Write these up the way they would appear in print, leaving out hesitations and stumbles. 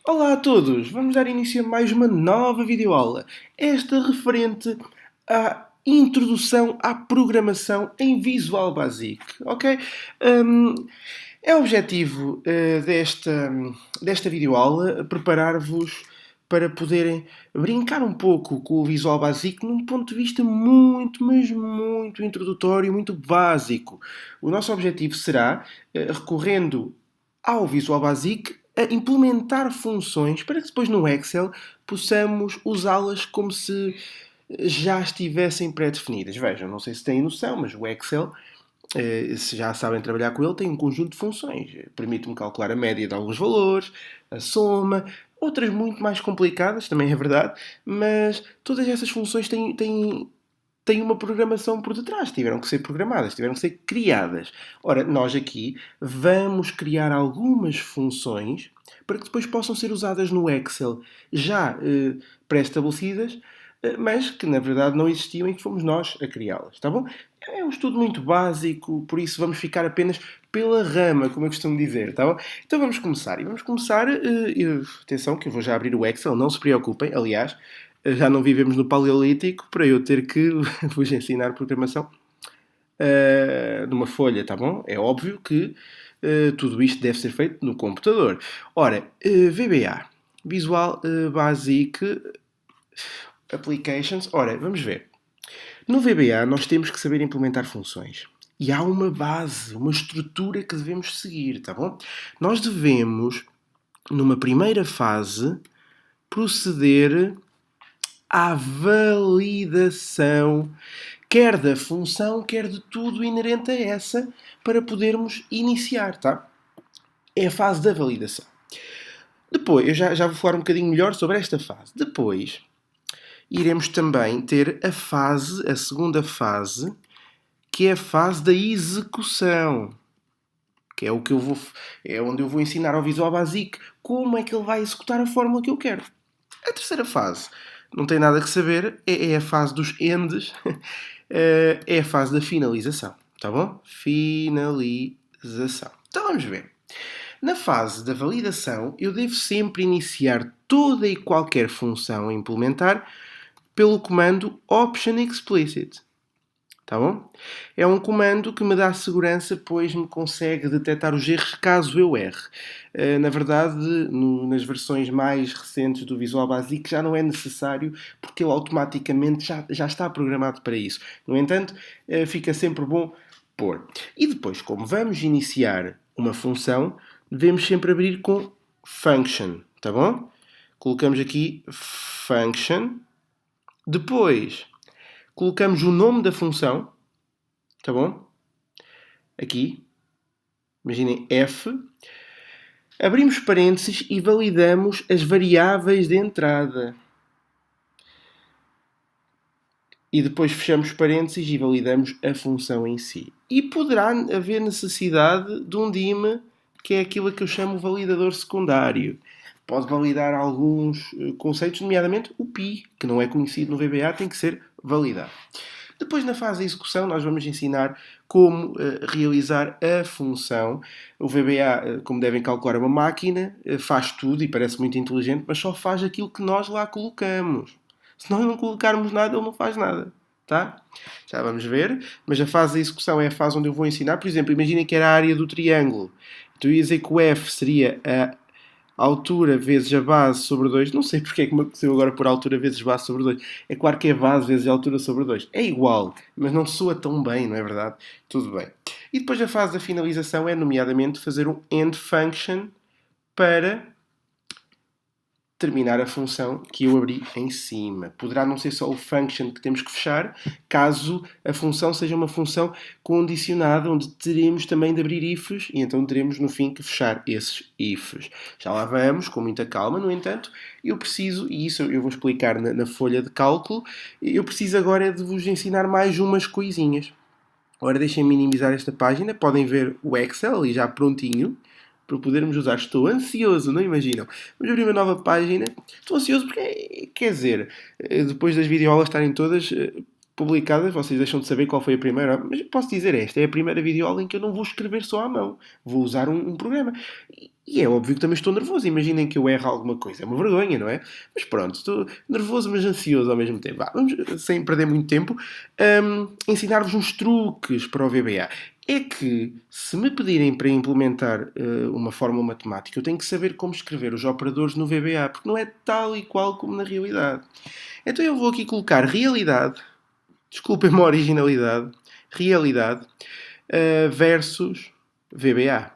Olá a todos! Vamos dar início a mais uma nova videoaula. Esta referente à introdução à programação em Visual Basic, ok? Hum, É objetivo desta videoaula preparar-vos para poderem brincar um pouco com o Visual Basic num ponto de vista muito, mas muito introdutório, muito básico. O nosso objetivo será, recorrendo ao Visual Basic, a implementar funções para que depois no Excel possamos usá-las como se já estivessem pré-definidas. Vejam, não sei se têm noção, mas o Excel, se já sabem trabalhar com ele, tem um conjunto de funções. Permite-me calcular a média de alguns valores, a soma, outras muito mais complicadas, também é verdade, mas todas essas funções têm uma programação por detrás, tiveram que ser programadas, tiveram que ser criadas. Ora, nós aqui vamos criar algumas funções para que depois possam ser usadas no Excel já pré-estabelecidas, mas que na verdade não existiam e que fomos nós a criá-las, está bom? É um estudo muito básico, por isso vamos ficar apenas pela rama, como eu costumo dizer, tá bom? Então vamos começar. E vamos começar, atenção que eu vou já abrir o Excel, não se preocupem, aliás, já não vivemos no Paleolítico para eu ter que vos ensinar programação numa folha, tá bom? É óbvio que tudo isto deve ser feito no computador. Ora, VBA, Visual Basic Applications. Ora, vamos ver. No VBA nós temos que saber implementar funções. E há uma base, uma estrutura que devemos seguir, tá bom? Nós devemos, numa primeira fase, proceder à validação, quer da função, quer de tudo inerente a essa, para podermos iniciar, tá? É a fase da validação. Depois, eu já vou falar um bocadinho melhor sobre esta fase. Depois, iremos também ter a segunda fase, que é a fase da execução, que é é onde eu vou ensinar ao Visual Basic como é que ele vai executar a fórmula que eu quero. A terceira fase, não tem nada que saber, é a fase dos endes, é a fase da finalização, tá bom? Finalização. Então vamos ver. Na fase da validação, eu devo sempre iniciar toda e qualquer função a implementar pelo comando Option Explicit. Tá bom? É um comando que me dá segurança, pois me consegue detectar os erros caso eu erre. Na verdade, nas versões mais recentes do Visual Basic já não é necessário, porque ele automaticamente já está programado para isso. No entanto, fica sempre bom pôr. E depois, como vamos iniciar uma função, devemos sempre abrir com function, tá bom? Colocamos aqui function. Depois, colocamos o nome da função, tá bom? Aqui, imaginem F. Abrimos parênteses e validamos as variáveis de entrada. E depois fechamos parênteses e validamos a função em si. E poderá haver necessidade de um DIM, que é aquilo que eu chamo validador secundário. Pode validar alguns conceitos, nomeadamente o pi, que não é conhecido no VBA, tem que ser validado. Depois, na fase de execução, nós vamos ensinar como realizar a função. O VBA, como devem calcular, é uma máquina, faz tudo e parece muito inteligente, mas só faz aquilo que nós lá colocamos. Se nós não colocarmos nada, ele não faz nada. Tá? Já vamos ver. Mas a fase de execução é a fase onde eu vou ensinar. Por exemplo, imaginem que era a área do triângulo. Então eu ia dizer que o F seria a altura vezes a base sobre 2. Não sei porque é que me aconteceu agora por altura vezes base sobre 2. É claro que é base vezes a altura sobre 2. É igual, mas não soa tão bem, não é verdade? Tudo bem. E depois a fase da finalização é, nomeadamente, fazer um end function para terminar a função que eu abri em cima. Poderá não ser só o function que temos que fechar, caso a função seja uma função condicionada, onde teremos também de abrir ifs, e então teremos no fim que fechar esses ifs. Já lá vamos, com muita calma, no entanto, eu preciso, e isso eu vou explicar na folha de cálculo, eu preciso agora de vos ensinar mais umas coisinhas. Ora, deixem minimizar esta página, podem ver o Excel ali já prontinho, para podermos usar. Estou ansioso, não imaginam? Vamos abrir uma nova página. Estou ansioso porque, quer dizer, depois das videoaulas estarem todas, publicadas, vocês deixam de saber qual foi a primeira, mas posso dizer, esta é a primeira videoaula em que eu não vou escrever só à mão, vou usar um programa. E é óbvio que também estou nervoso, imaginem que eu erro alguma coisa, é uma vergonha, não é? Mas pronto, estou nervoso mas ansioso ao mesmo tempo. Vamos, sem perder muito tempo, ensinar-vos uns truques para o VBA. É que, se me pedirem para implementar uma fórmula matemática, eu tenho que saber como escrever os operadores no VBA, porque não é tal e qual como na realidade. Então eu vou aqui colocar realidade, desculpem-me a originalidade, realidade versus VBA.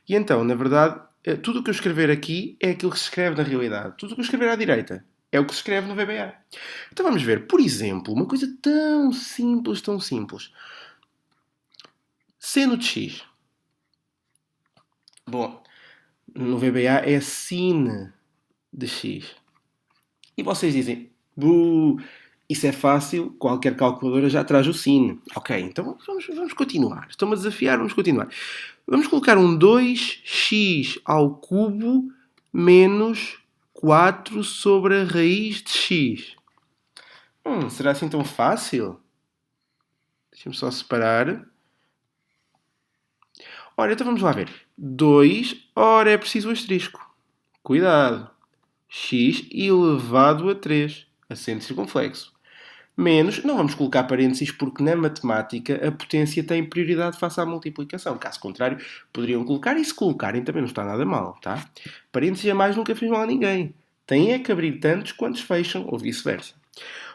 E então, na verdade, tudo o que eu escrever aqui é aquilo que se escreve na realidade. Tudo o que eu escrever à direita é o que se escreve no VBA. Então vamos ver, por exemplo, uma coisa tão simples, tão simples. Seno de x. Bom, no VBA é sin de x. E vocês dizem, isso é fácil, qualquer calculadora já traz o sin. Ok, então vamos continuar. Estão-me a desafiar, vamos continuar. Vamos colocar um 2x ao cubo menos 4 sobre a raiz de x. Será assim tão fácil? Deixa-me só separar. Ora, então vamos lá ver. 2, ora é preciso o asterisco. Cuidado. X elevado a 3, acento circunflexo. Menos, não vamos colocar parênteses porque na matemática a potência tem prioridade face à multiplicação. Caso contrário, poderiam colocar e se colocarem também não está nada mal, tá? Parênteses a mais nunca fez mal a ninguém. Tem é que abrir tantos quantos fecham ou vice-versa.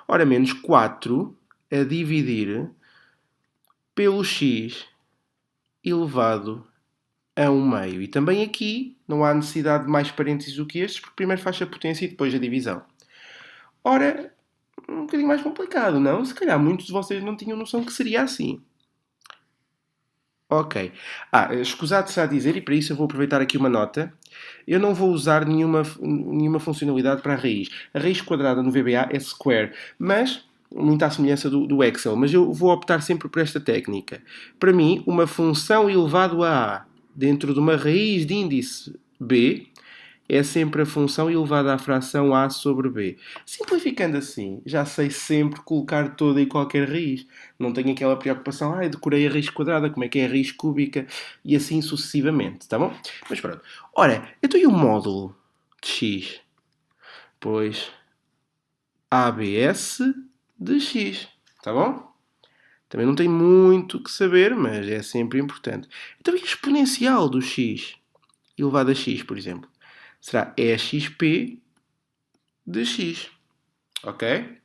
Ora, menos 4 a dividir pelo x elevado a 1 meio. E também aqui não há necessidade de mais parênteses do que estes, porque primeiro faz a potência e depois a divisão. Ora, um bocadinho mais complicado, não? Se calhar muitos de vocês não tinham noção que seria assim. Ok. Escusado será dizer, e para isso eu vou aproveitar aqui uma nota. Eu não vou usar nenhuma funcionalidade para a raiz. A raiz quadrada no VBA é square, mas muito à semelhança do Excel. Mas eu vou optar sempre por esta técnica. Para mim, uma função elevado a A dentro de uma raiz de índice B é sempre a função elevada à fração A sobre B. Simplificando assim, já sei sempre colocar toda e qualquer raiz. Não tenho aquela preocupação, decorei a raiz quadrada, como é que é a raiz cúbica, e assim sucessivamente, tá bom? Mas pronto. Ora, então e o módulo de x? Pois, ABS de x, tá bom? Também não tem muito que saber, mas é sempre importante. Então e a exponencial do x elevado a x, por exemplo? Será EXP de x. Ok?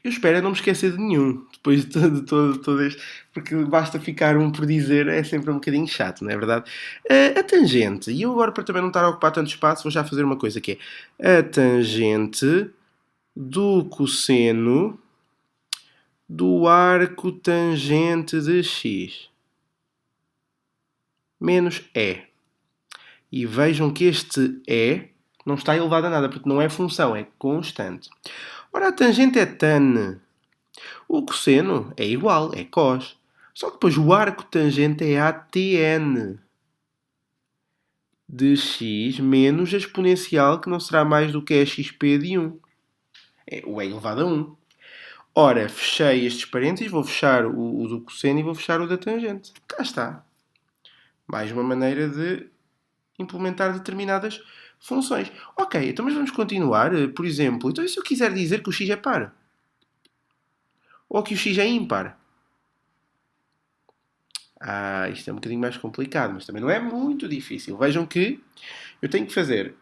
Eu espero não me esquecer de nenhum, depois de todo este, porque basta ficar um por dizer, é sempre um bocadinho chato, não é verdade? A tangente, e eu agora para também não estar a ocupar tanto espaço, vou já fazer uma coisa que é a tangente do cosseno do arco tangente de x menos E. E vejam que este E não está elevado a nada, porque não é função, é constante. Ora, a tangente é tan. O cosseno é igual, é cos. Só que depois o arco tangente é ATN de x menos a exponencial, que não será mais do que a xp de 1. O E elevado a 1. Ora, fechei estes parênteses, vou fechar o do cosseno e vou fechar o da tangente. Cá está. Mais uma maneira de implementar determinadas funções. Ok, então mas vamos continuar. Por exemplo, então e se eu quiser dizer que o x é par? Ou que o x é ímpar? Isto é um bocadinho mais complicado, mas também não é muito difícil. Vejam que eu tenho que fazer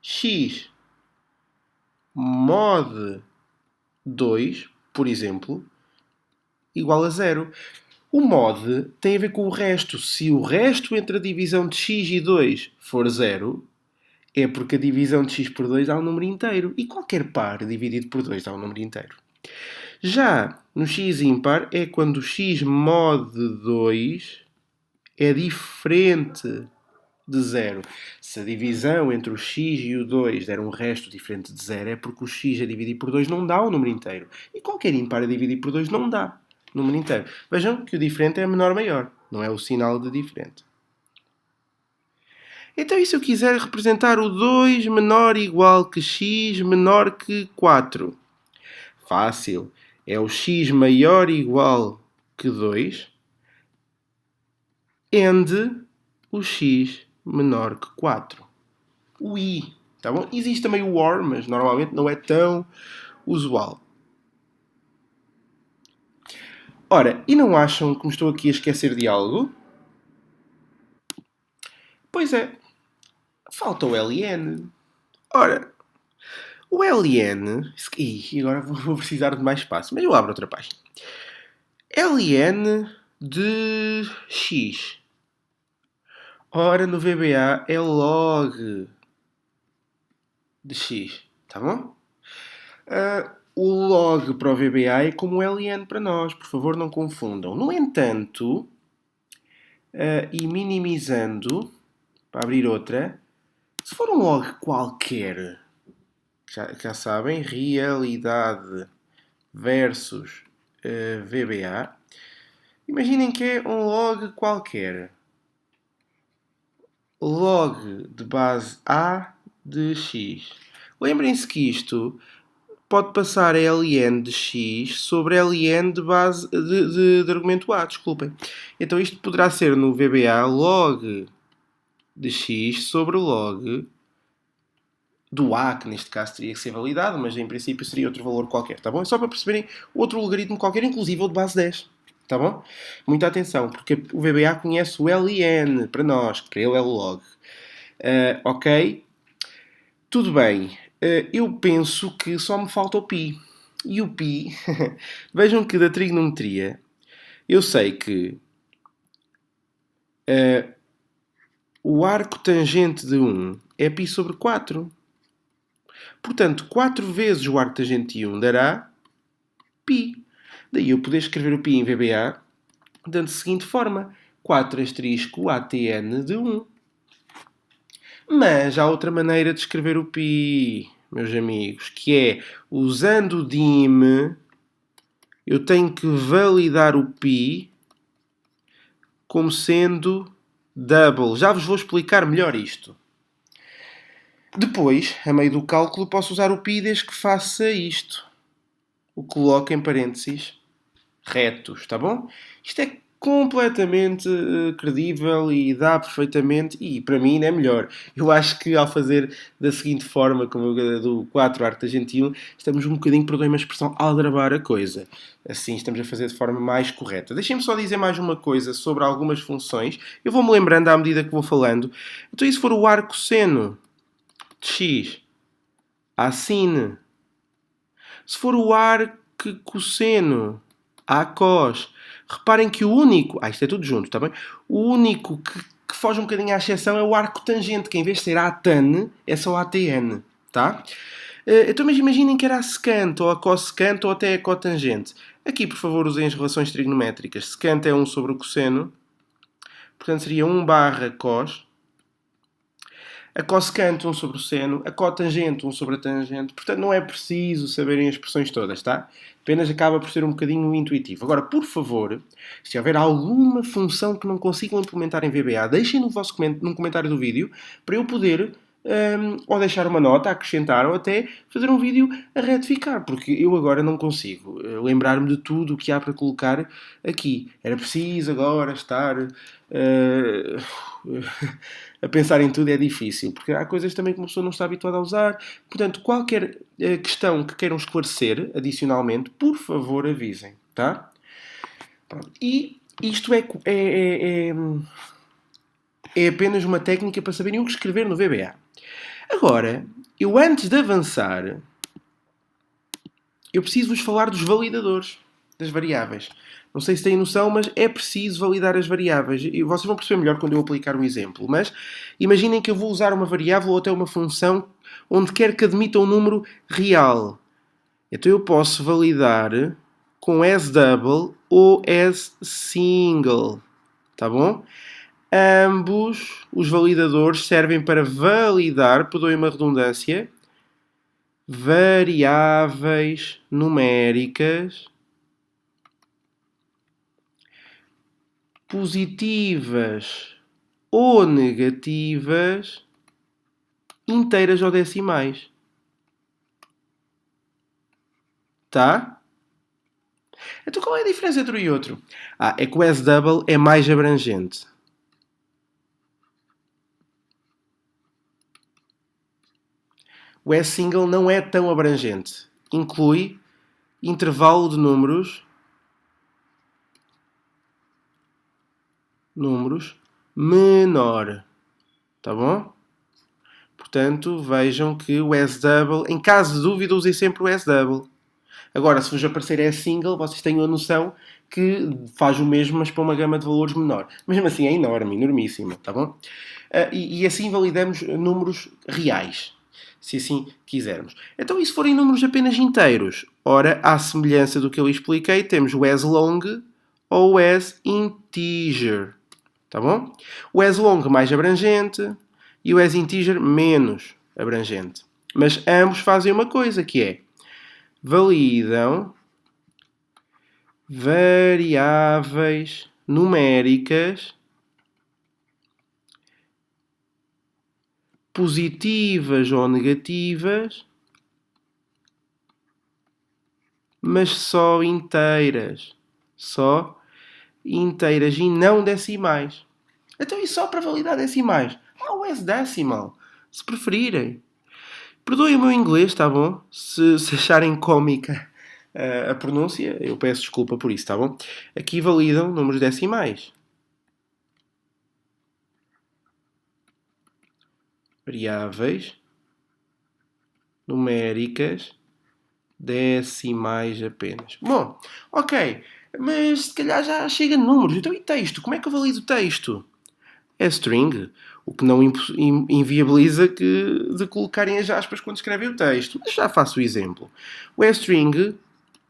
x mod 2, por exemplo, igual a 0. O mod tem a ver com o resto. Se o resto entre a divisão de x e 2 for 0, é porque a divisão de x por 2 dá um número inteiro. E qualquer par dividido por 2 dá um número inteiro. Já no x ímpar é quando o x mod 2 é diferente de 0. Se a divisão entre o x e o 2 der um resto diferente de 0, é porque o x a dividir por 2 não dá o número inteiro. E qualquer ímpar a dividir por 2 não dá o número inteiro. Vejam que o diferente é menor maior, não é o sinal de diferente. Então, e se eu quiser representar o 2 menor ou igual que x menor que 4? Fácil. É o x maior ou igual que 2 and o x menor que 4. O i, tá bom? Existe também o or, mas normalmente não é tão usual. Ora, e não acham que me estou aqui a esquecer de algo? Pois é, falta o ln. Ora, o ln... Ih, agora vou precisar de mais espaço, mas eu abro outra página. ln de x. Ora, no VBA é log de x, tá bom? O log para o VBA é como o ln para nós, por favor não confundam. No entanto, e minimizando, para abrir outra, se for um log qualquer, já sabem, realidade versus VBA, imaginem que é um log qualquer. Log de base A de x. Lembrem-se que isto pode passar a ln de x sobre ln de base de argumento A, desculpem. Então isto poderá ser no VBA log de x sobre log do A, que neste caso teria que ser validado, mas em princípio seria outro valor qualquer, tá bom? É só para perceberem outro logaritmo qualquer, inclusive o de base 10, tá bom? Muita atenção, porque o VBA conhece o ln para nós, que para ele é o log. Ok? Tudo bem. Eu penso que só me falta o π. E o π, vejam que da trigonometria, eu sei que o arco tangente de 1 é π sobre 4. Portanto, 4 vezes o arco tangente de 1 dará π. Daí eu poder escrever o π em VBA dando a seguinte forma: 4 asterisco ATN de 1. Mas há outra maneira de escrever o π, meus amigos, que é, usando o dim, eu tenho que validar o π como sendo double. Já vos vou explicar melhor isto. Depois, a meio do cálculo, posso usar o π desde que faça isto. O coloco em parênteses retos, está bom? Isto é completamente credível e dá perfeitamente, e para mim é melhor. Eu acho que ao fazer da seguinte forma, como do 4 arco tangente 1, estamos um bocadinho, perdoem uma expressão, a aldrabar a coisa. Assim estamos a fazer de forma mais correta. Deixem-me só dizer mais uma coisa sobre algumas funções. Eu vou-me lembrando à medida que vou falando. Então, e se for o arco seno de x, a sin. Se for o arco cosseno, a cos. Reparem que o único... isto é tudo junto, está bem? O único que foge um bocadinho à exceção é o arco tangente, que em vez de ser ATAN, é só ATN, tá? Então, mas imaginem que era a secante, ou a cossecante, ou até a cotangente. Aqui, por favor, usem as relações trigonométricas. Secante é 1 sobre o cosseno. Portanto, seria 1 barra cos. A cossecante 1 sobre o seno. A cotangente 1 sobre a tangente. Portanto, não é preciso saberem as expressões todas, tá? Apenas acaba por ser um bocadinho intuitivo. Agora, por favor, se houver alguma função que não consigam implementar em VBA, deixem num comentário do vídeo para eu poder ou deixar uma nota a acrescentar ou até fazer um vídeo a retificar, porque eu agora não consigo lembrar-me de tudo o que há para colocar aqui. Era preciso agora estar a pensar em tudo, é difícil, porque há coisas também que uma pessoa não está habituada a usar. Portanto, qualquer questão que queiram esclarecer adicionalmente, por favor avisem, tá? Pronto. E isto é apenas uma técnica para saberem o que escrever no VBA. Agora, eu antes de avançar, eu preciso vos falar dos validadores, das variáveis. Não sei se têm noção, mas é preciso validar as variáveis. E vocês vão perceber melhor quando eu aplicar um exemplo. Mas imaginem que eu vou usar uma variável ou até uma função onde quer que admita um número real. Então eu posso validar com as double ou as single. Tá bom? Ambos os validadores servem para validar, perdoem uma redundância, variáveis numéricas positivas ou negativas inteiras ou decimais. Tá? Então qual é a diferença entre um e outro? É que o S-double é mais abrangente. O S-single não é tão abrangente. Inclui intervalo de números menor. Tá bom? Portanto, vejam que o S-double, em caso de dúvida, usem sempre o S-double. Agora, se vos aparecer S-single, vocês tenham a noção que faz o mesmo, mas para uma gama de valores menor. Mesmo assim, é enorme, enormíssima, tá bom? E assim validamos números reais, se assim quisermos. Então, e se forem números apenas inteiros? Ora, à semelhança do que eu expliquei, temos o as-long ou o as-integer, tá bom? O as-long mais abrangente e o as-integer menos abrangente. Mas ambos fazem uma coisa, que é validam variáveis numéricas positivas ou negativas, mas só inteiras. Só inteiras e não decimais. Então, e só para validar decimais? O S-decimal, se preferirem. Perdoem o meu inglês, tá bom? Se acharem cómica a pronúncia, eu peço desculpa por isso, tá bom? Aqui validam números decimais. Variáveis numéricas decimais apenas. Bom, ok, mas se calhar já chega de números. Então, e texto? Como é que eu valido o texto? É string, o que não inviabiliza de colocarem as aspas quando escrevem o texto. Mas já faço o exemplo. O string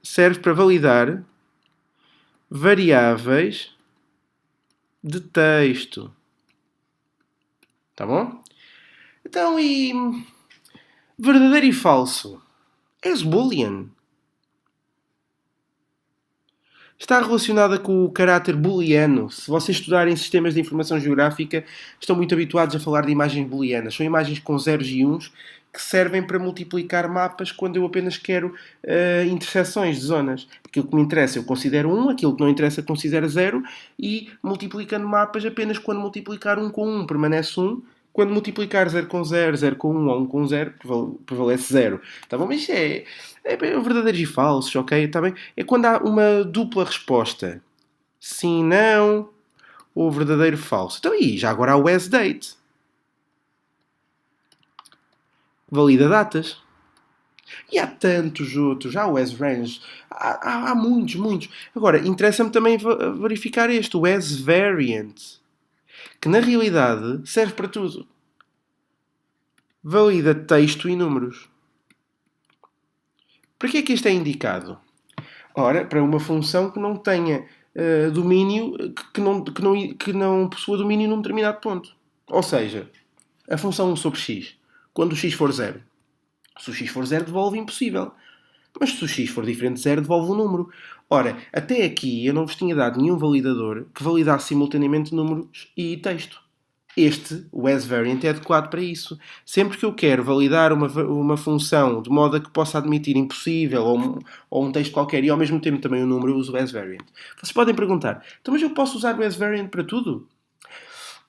serve para validar variáveis de texto. Tá bom? Então, e verdadeiro e falso? És Boolean. Está relacionada com o caráter booleano. Se vocês estudarem sistemas de informação geográfica, estão muito habituados a falar de imagens booleanas. São imagens com zeros e uns que servem para multiplicar mapas quando eu apenas quero interseções de zonas. Aquilo que me interessa eu considero 1, aquilo que não interessa considero 0, e multiplicando mapas apenas quando multiplicar 1 com 1 permanece 1, quando multiplicar 0 com 0, 0 com 1 ou 1 com 0, prevalece 0. Tá bom? Mas isto é verdadeiros e falsos, ok? Tá bem? É quando há uma dupla resposta. Sim, não, ou verdadeiro, falso. Então, e já agora há o as-date. Valida datas. E há tantos outros. Há o as-range. Há muitos, muitos. Agora, interessa-me também verificar este, o as-variant, que na realidade serve para tudo. Valida texto e números. Para que é que isto é indicado? Ora, para uma função que não tenha domínio, que não possua domínio num determinado ponto. Ou seja, a função 1 sobre x, quando o x for 0. Se o x for 0, devolve impossível. Mas se o x for diferente de 0, devolve um número. Ora, até aqui eu não vos tinha dado nenhum validador que validasse simultaneamente números e texto. Este, o as-variant, é adequado para isso. Sempre que eu quero validar uma função de modo a que possa admitir impossível ou um texto qualquer e ao mesmo tempo também o número, eu uso o as-variant. Vocês podem perguntar, então mas eu posso usar o as-variant para tudo?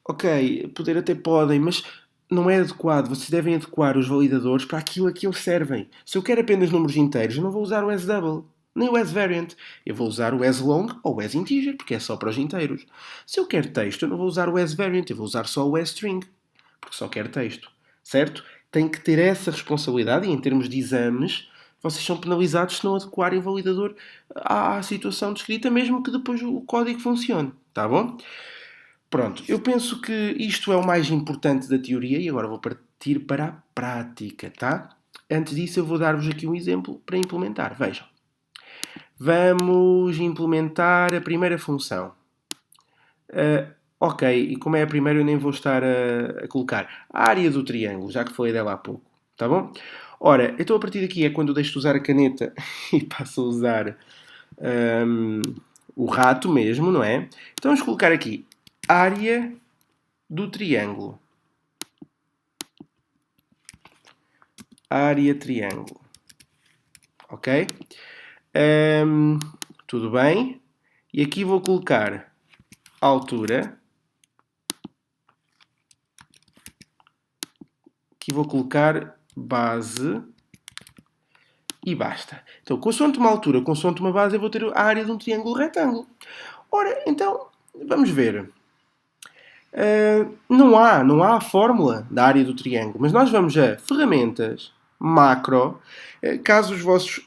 Ok, poder até podem, mas não é adequado. Vocês devem adequar os validadores para aquilo a que eles servem. Se eu quero apenas números inteiros, eu não vou usar o as-double, nem o as-variant. Eu vou usar o as-long ou o as-integer, porque é só para os inteiros. Se eu quero texto, eu não vou usar o as-variant, eu vou usar só o as-string, porque só quero texto. Certo? Tem que ter essa responsabilidade e em termos de exames, vocês são penalizados se não adequarem o validador à situação descrita, mesmo que depois o código funcione. Tá bom? Pronto, eu penso que isto é o mais importante da teoria e agora vou partir para a prática, tá? Antes disso, eu vou dar-vos aqui um exemplo para implementar. Vejam. Vamos implementar a primeira função. Ok, e como é a primeira, eu nem vou estar a colocar a área do triângulo, já que falei dela há pouco. Tá bom? Ora, então a partir daqui é quando eu deixo de usar a caneta e passo a usar o rato mesmo, não é? Então vamos colocar aqui área do triângulo. Área triângulo. Ok? Tudo bem. E aqui vou colocar altura. Aqui vou colocar base. E basta. Então, consoante uma altura, consoante uma base, eu vou ter a área de um triângulo retângulo. Ora, então, vamos ver. Não há a fórmula da área do triângulo, mas nós vamos a ferramentas, macro. Caso os vossos.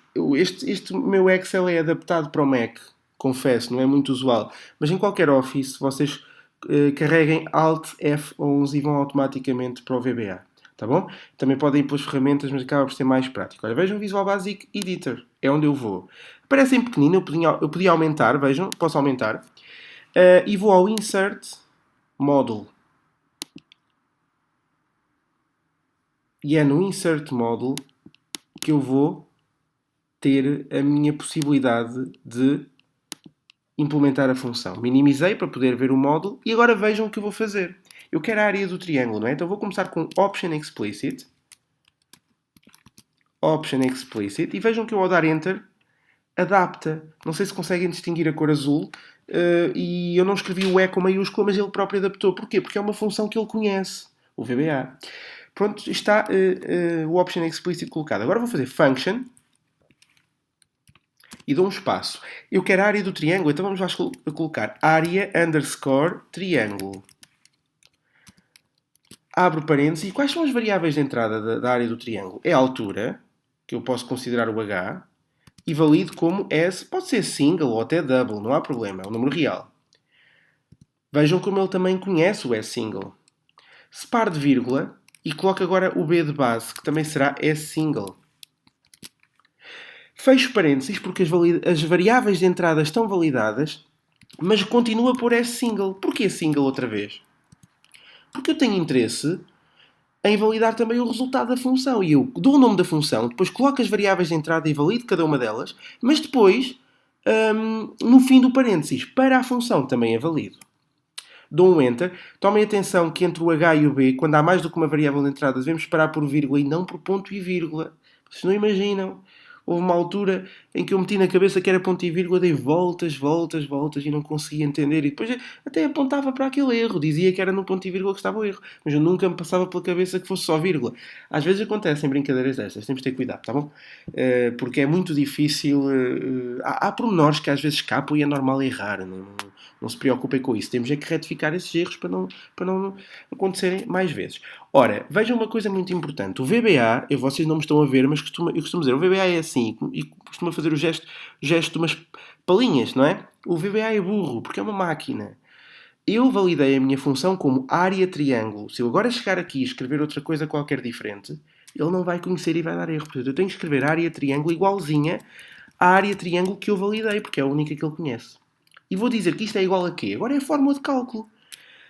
Este meu Excel é adaptado para o Mac, confesso, não é muito usual. Mas em qualquer Office, vocês carreguem Alt F11 e vão automaticamente para o VBA. Tá bom? Também podem ir pelas ferramentas, mas acaba por ser mais prático. Olha, vejam o Visual Basic Editor. É onde eu vou. Aparece em pequenino, eu podia aumentar, vejam, posso aumentar. E vou ao Insert Model. E é no Insert Model que eu vou ter a minha possibilidade de implementar a função. Minimizei para poder ver o módulo e agora vejam o que eu vou fazer. Eu quero a área do triângulo, não é? Então vou começar com Option Explicit. Option Explicit. E vejam que eu ao dar Enter, adapta. Não sei se conseguem distinguir a cor azul. E eu não escrevi o E com maiúsculo, mas ele próprio adaptou. Porquê? Porque é uma função que ele conhece. O VBA. Pronto, está o Option Explicit colocado. Agora vou fazer Function. E dou um espaço. Eu quero a área do triângulo, então vamos lá colocar área underscore triângulo. Abro parênteses. E quais são as variáveis de entrada da área do triângulo? É a altura, que eu posso considerar o H, e valido como S, pode ser single ou até double, não há problema, é um número real. Vejam como ele também conhece o S single. Separe de vírgula e coloco agora o B de base, que também será S single. Fecho parênteses porque as variáveis de entrada estão validadas, mas continua por S single. Porquê single outra vez? Porque eu tenho interesse em validar também o resultado da função. E eu dou o nome da função, depois coloco as variáveis de entrada e valido cada uma delas, mas depois, no fim do parênteses, para a função também é válido. Dou um Enter. Tomem atenção que entre o H e o B, quando há mais do que uma variável de entrada, devemos parar por vírgula e não por ponto e vírgula. Vocês não imaginam. Houve uma altura em que eu meti na cabeça que era ponto e vírgula, dei voltas, voltas, voltas e não conseguia entender. E depois até apontava para aquele erro, dizia que era no ponto e vírgula que estava o erro. Mas eu nunca me passava pela cabeça que fosse só vírgula. Às vezes acontecem brincadeiras destas, temos de ter cuidado, tá bom? Porque é muito difícil. Há pormenores que às vezes escapam e é normal errar. Não se preocupem com isso. Temos é que retificar esses erros para não acontecerem mais vezes. Ora, vejam uma coisa muito importante. O VBA, vocês não me estão a ver, mas eu costumo dizer, o VBA é assim, e costuma fazer o gesto de umas palinhas, não é? O VBA é burro, porque é uma máquina. Eu validei a minha função como área triângulo. Se eu agora chegar aqui e escrever outra coisa qualquer diferente, ele não vai conhecer e vai dar erro. Portanto, eu tenho que escrever área triângulo igualzinha à área triângulo que eu validei, porque é a única que ele conhece. E vou dizer que isto é igual a quê? Agora é a fórmula de cálculo.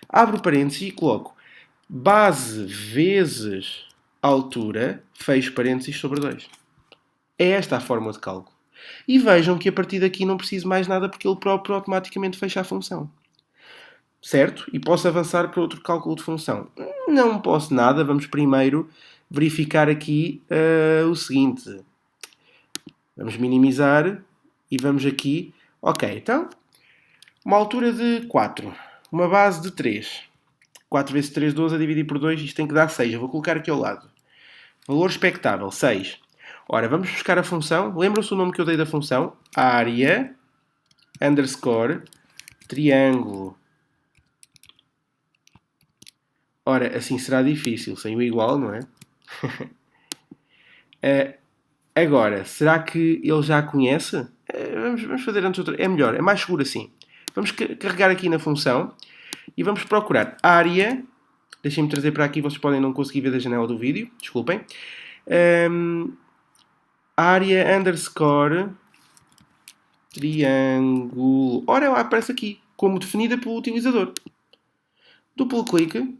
Abro parênteses e coloco base vezes altura, fecho parênteses sobre 2. É esta a fórmula de cálculo. E vejam que a partir daqui não preciso mais nada porque ele próprio automaticamente fecha a função. Certo? E posso avançar para outro cálculo de função. Não posso nada. Vamos primeiro verificar aqui o seguinte. Vamos minimizar e vamos aqui. Ok, então uma altura de 4. Uma base de 3. 4 vezes 3, 12 a dividir por 2. Isto tem que dar 6. Eu vou colocar aqui ao lado. Valor expectável, 6. Ora, vamos buscar a função. Lembram-se o nome que eu dei da função? Área underscore triângulo. Ora, assim será difícil, sem o igual, não é? Agora, será que ele já conhece? Vamos fazer antes outra. É melhor, é mais seguro assim. Vamos carregar aqui na função e vamos procurar área. Deixem-me trazer para aqui, vocês podem não conseguir ver da janela do vídeo, desculpem. Área underscore triângulo. Ora, ela aparece aqui, como definida pelo utilizador. Duplo clique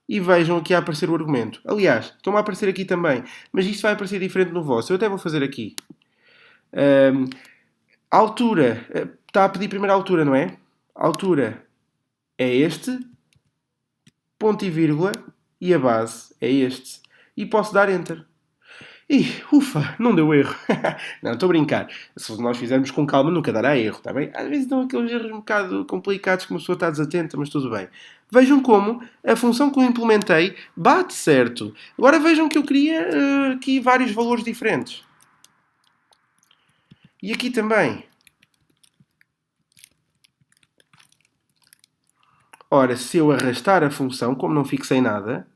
e vejam aqui a aparecer o argumento. Aliás, estão a aparecer aqui também, mas isto vai aparecer diferente no vosso. Eu até vou fazer aqui. Altura. Está a pedir primeiro a altura, não é? A altura é este. ponto e vírgula, e a base é este. E posso dar Enter. E, ufa, não deu erro. Não, estou a brincar. Se nós fizermos com calma, nunca dará erro, está bem? Às vezes dão aqueles erros um bocado complicados que uma pessoa está desatenta, mas tudo bem. Vejam como a função que eu implementei bate certo. Agora vejam que eu queria aqui vários valores diferentes. E aqui também. Ora, se eu arrastar a função, como não fixei nada,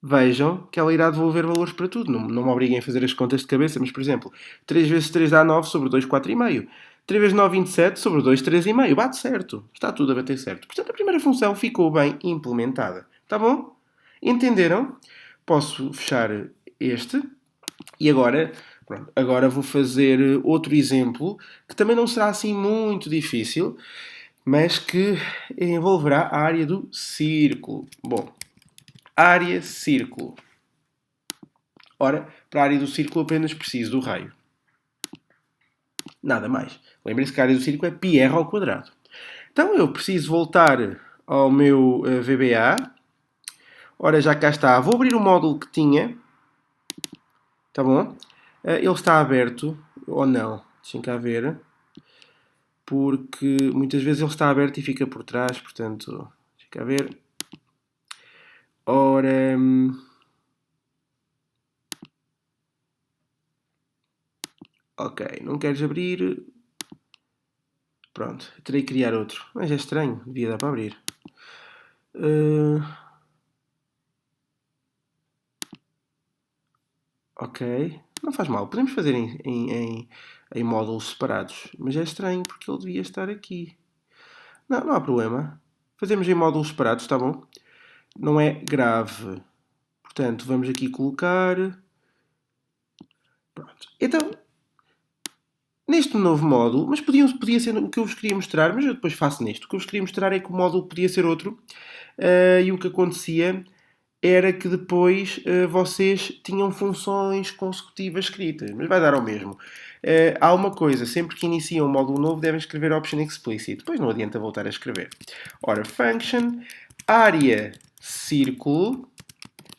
vejam que ela irá devolver valores para tudo. Não me obriguem a fazer as contas de cabeça, mas, por exemplo, 3 vezes 3 dá 9 sobre 2, 4,5. 3 vezes 9, 27 sobre 2, 3,5. Bate certo. Está tudo a bater certo. Portanto, a primeira função ficou bem implementada. Está bom? Entenderam? Posso fechar este. E agora, pronto, agora vou fazer outro exemplo, que também não será assim muito difícil, mas que envolverá a área do círculo. Bom, área círculo. Ora, para a área do círculo apenas preciso do raio. Nada mais. Lembrem-se que a área do círculo é πr ao quadrado. Então eu preciso voltar ao meu VBA. Ora, já cá está. Vou abrir o módulo que tinha. Tá bom? Ele está aberto ou não? Deixem cá ver. Porque muitas vezes ele está aberto e fica por trás. Portanto, deixem cá ver. Ora... Ok, não queres abrir? Pronto, terei que criar outro. Mas é estranho, devia dar para abrir. Ok, não faz mal. Podemos fazer em módulos separados. Mas é estranho porque ele devia estar aqui. Não, não há problema. Fazemos em módulos separados, está bom? Não é grave. Portanto, vamos aqui colocar... Pronto. Então, neste novo módulo, mas podia ser o que eu vos queria mostrar, mas eu depois faço neste. O que eu vos queria mostrar é que o módulo podia ser outro. E o que acontecia era que depois vocês tinham funções consecutivas escritas, mas vai dar ao mesmo. Há uma coisa, sempre que iniciam um módulo novo devem escrever option explicit, depois não adianta voltar a escrever. Ora, function, área, círculo,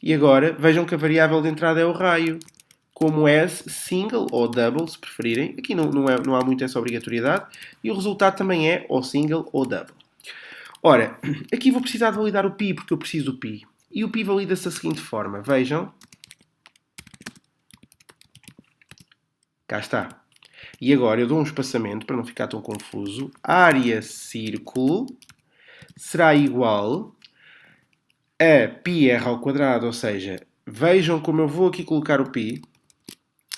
e agora vejam que a variável de entrada é o raio, como as, single ou double, se preferirem. Aqui não há muito essa obrigatoriedade, e o resultado também é ou single ou double. Ora, aqui vou precisar de validar o pi, porque eu preciso do pi. E o pi valida-se da seguinte forma. Vejam. Cá está. E agora eu dou um espaçamento, para não ficar tão confuso. Área círculo será igual a πr ao quadrado, ou seja, vejam como eu vou aqui colocar o pi.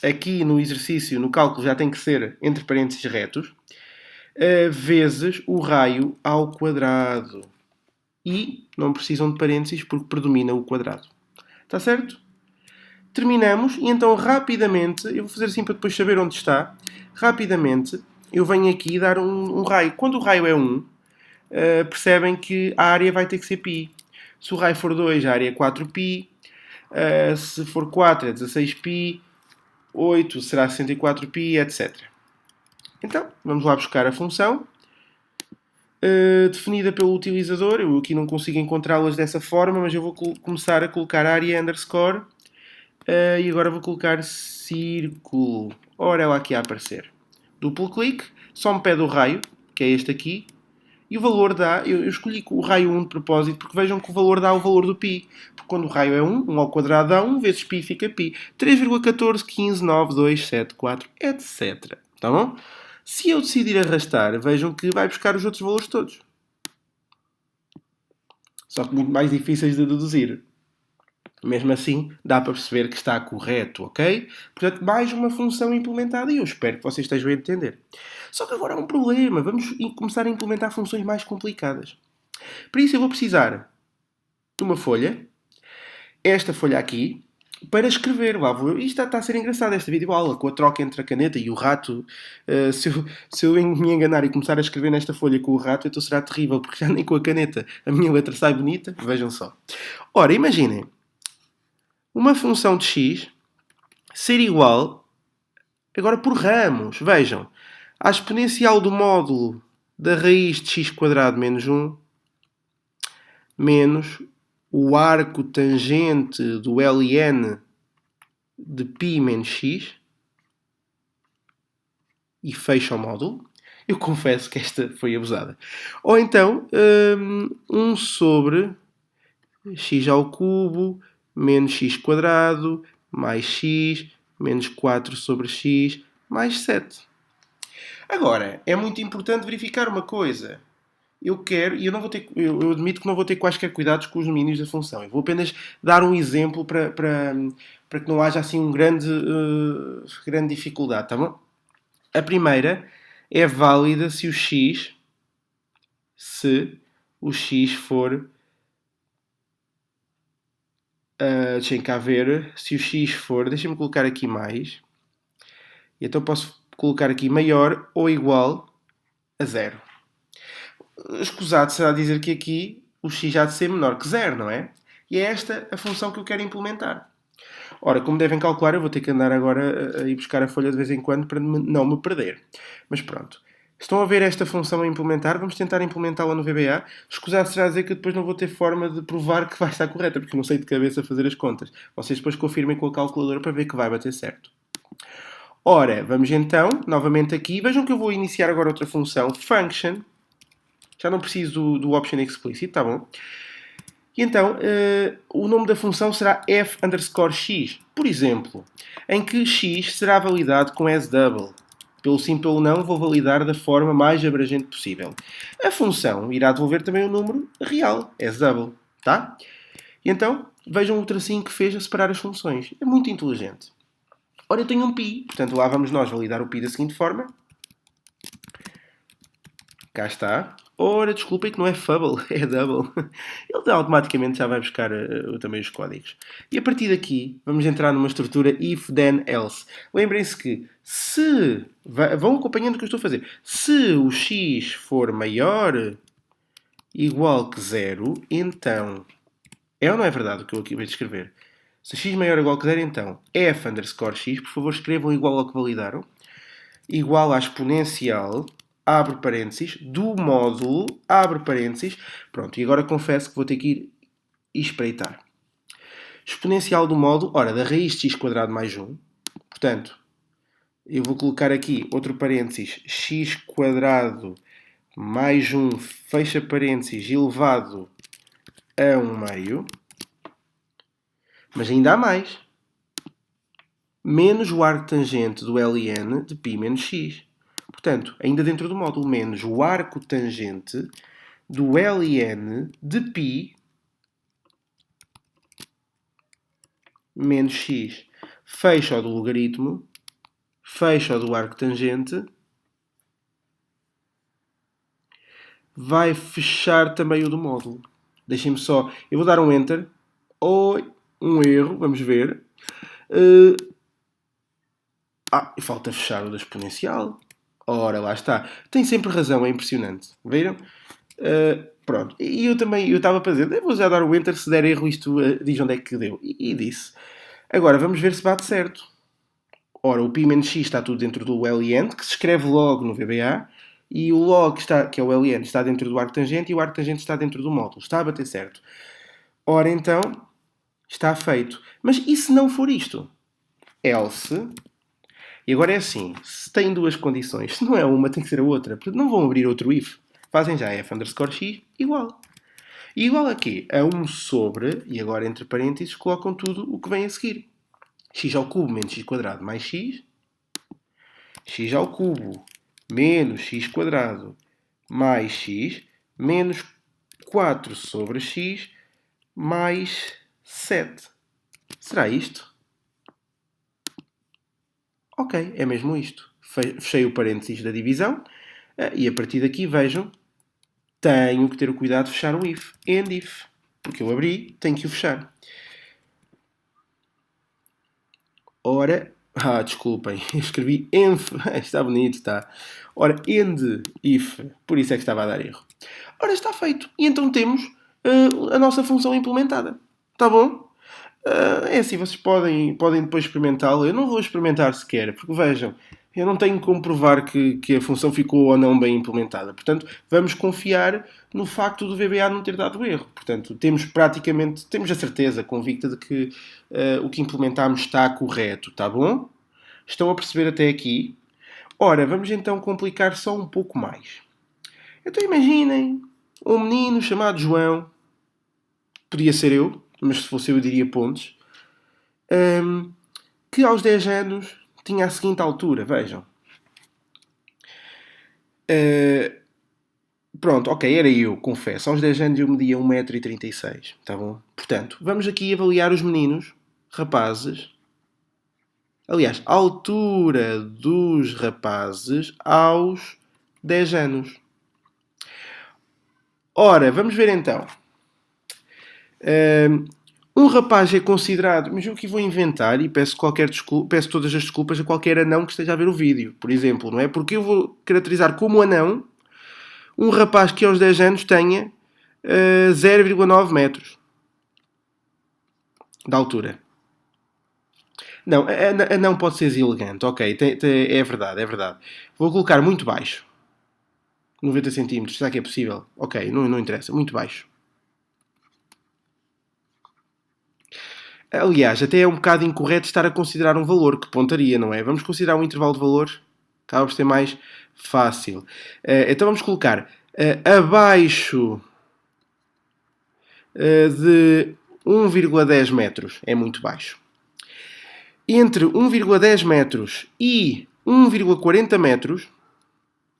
Aqui no exercício, no cálculo, já tem que ser entre parênteses retos. Vezes o raio ao quadrado. E não precisam de parênteses porque predomina o quadrado. Está certo? Terminamos e então rapidamente, eu vou fazer assim para depois saber onde está. Rapidamente eu venho aqui dar um raio. Quando o raio é 1, percebem que a área vai ter que ser π. Se o raio for 2, a área é 4π. Se for 4 é 16π. 8 será 64π, etc. Então, vamos lá buscar a função. Definida pelo utilizador. Eu aqui não consigo encontrá-las dessa forma, mas eu vou começar a colocar área underscore e agora vou colocar círculo. Ora, ela aqui a aparecer. Duplo clique, só me pede o raio, que é este aqui, e o valor dá... Eu escolhi o raio 1 de propósito, porque vejam que o valor dá o valor do π. Porque quando o raio é 1, 1 ao quadrado dá 1, vezes π fica π. 3,14, 15, 9, 2, 7, 4, etc. Tá bom? Se eu decidir arrastar, vejam que vai buscar os outros valores todos. Só que muito mais difíceis de deduzir. Mesmo assim, dá para perceber que está correto, ok? Portanto, mais uma função implementada e eu espero que vocês estejam a entender. Só que agora há um problema. Vamos começar a implementar funções mais complicadas. Para isso eu vou precisar de uma folha. Esta folha aqui. Para escrever, lá vou. Isto está a ser engraçado, esta videoaula, com a troca entre a caneta e o rato. Se eu me enganar e começar a escrever nesta folha com o rato, então será terrível, porque já nem com a caneta a minha letra sai bonita. Vejam só. Ora, imaginem uma função de x ser igual, agora por ramos, vejam, à exponencial do módulo da raiz de x² menos 1 menos o arco tangente do LN de π menos x e fecha o módulo. Eu confesso que esta foi abusada. Ou então, 1 sobre x ao cubo menos x quadrado mais x menos 4 sobre x mais 7. Agora, é muito importante verificar uma coisa. Eu admito que não vou ter quaisquer cuidados com os domínios da função. Eu vou apenas dar um exemplo para que não haja assim grande dificuldade, tá bom? A primeira é válida se o x for... deixem cá ver. Se o x for... Deixem-me colocar aqui mais. E então posso colocar aqui maior ou igual a 0. Escusado será dizer que aqui o x há de ser menor que 0, não é? E é esta a função que eu quero implementar. Ora, como devem calcular, eu vou ter que andar agora a ir buscar a folha de vez em quando para não me perder. Mas pronto. Estão a ver esta função a implementar? Vamos tentar implementá-la no VBA. Escusado será dizer que eu depois não vou ter forma de provar que vai estar correta, porque eu não sei de cabeça fazer as contas. Vocês depois confirmem com a calculadora para ver que vai bater certo. Ora, vamos então, novamente aqui. Vejam que eu vou iniciar agora outra função, function. Já não preciso do option explicit, tá bom? E então, o nome da função será f_x, por exemplo, em que x será validado com asDouble. Pelo sim, pelo não, vou validar da forma mais abrangente possível. A função irá devolver também um número real, asDouble, tá? E então, vejam o tracinho que fez a separar as funções. É muito inteligente. Ora, eu tenho um π, portanto lá vamos nós validar o π da seguinte forma. Cá está. Ora, desculpem que não é fubble, é double. Ele automaticamente já vai buscar também os códigos. E a partir daqui, vamos entrar numa estrutura if, then, else. Lembrem-se que se... Vão acompanhando o que eu estou a fazer. Se o x for maior igual que 0, então... É ou não é verdade o que eu aqui vou escrever? Se x maior ou igual que 0, então f_x, por favor escrevam igual ao que validaram, igual à exponencial... abre parênteses, do módulo, abre parênteses, pronto, e agora confesso que vou ter que ir espreitar. Exponencial do módulo, ora, da raiz de x quadrado mais 1, portanto, eu vou colocar aqui outro parênteses, x quadrado mais 1, fecha parênteses, elevado a 1 meio, mas ainda há mais, menos o arco tangente do LN de π menos x. Portanto, ainda dentro do módulo, menos o arco tangente do LN de π menos x. Fecha o do logaritmo, fecha o do arco tangente, vai fechar também o do módulo. Deixem-me só... Eu vou dar um Enter. Oi, um erro, vamos ver. E falta fechar o da exponencial. Ora, lá está. Tem sempre razão, é impressionante. Viram? Pronto. E eu estava para dizer, eu vou já dar o Enter, se der erro isto diz onde é que deu. E disse. Agora, vamos ver se bate certo. Ora, o π menos x está tudo dentro do LN, que se escreve logo no VBA, e o log, que é o LN, está dentro do arco tangente, e o arco tangente está dentro do módulo. Está a bater certo. Ora, então, está feito. Mas e se não for isto? Else... E agora é assim, se tem duas condições, se não é uma, tem que ser a outra. Portanto, não vão abrir outro if. Fazem já f_x igual. E igual a quê? A 1 sobre, e agora entre parênteses, colocam tudo o que vem a seguir. X ao cubo menos x quadrado mais x. X ao cubo menos x quadrado mais x. Menos 4 sobre x mais 7. Será isto? Ok, é mesmo isto. Fechei o parênteses da divisão e a partir daqui, vejam, tenho que ter o cuidado de fechar o if. End if. Porque eu abri, tenho que o fechar. Ora, desculpem, eu escrevi enf. Está bonito, está. Ora, end if. Por isso é que estava a dar erro. Ora, está feito. E então temos a nossa função implementada. Está bom? É assim, vocês podem depois experimentá-lo. Eu não vou experimentar sequer, porque vejam, Eu não tenho como provar que a função ficou ou não bem implementada. Portanto, vamos confiar no facto do VBA não ter dado erro. Portanto, temos a certeza convicta de que o que implementámos está correto, tá bom? Estão a perceber até aqui? Ora, vamos então complicar só um pouco mais. Então imaginem um menino chamado João, podia ser eu, mas se fosse eu diria Pontes, que aos 10 anos tinha a seguinte altura, vejam. Pronto, ok, era eu, confesso. Aos 10 anos eu media 1,36m, tá bom? Portanto, vamos aqui avaliar os meninos, rapazes. Aliás, a altura dos rapazes aos 10 anos. Ora, vamos ver então. Um rapaz é considerado, mas eu aqui vou inventar e peço todas as desculpas a qualquer anão que esteja a ver o vídeo, por exemplo, não é? Porque eu vou caracterizar como anão um rapaz que aos 10 anos tenha 0,9 metros de altura. Não, anão pode ser elegante, ok, é verdade, é verdade. Vou colocar muito baixo. 90 centímetros, será que é possível? Ok, não interessa, muito baixo. Aliás, até é um bocado incorreto estar a considerar um valor, que pontaria, não é? Vamos considerar um intervalo de valores, acaba por ser mais fácil. Então vamos colocar abaixo de 1,10 metros, é muito baixo. Entre 1,10 metros e 1,40 metros,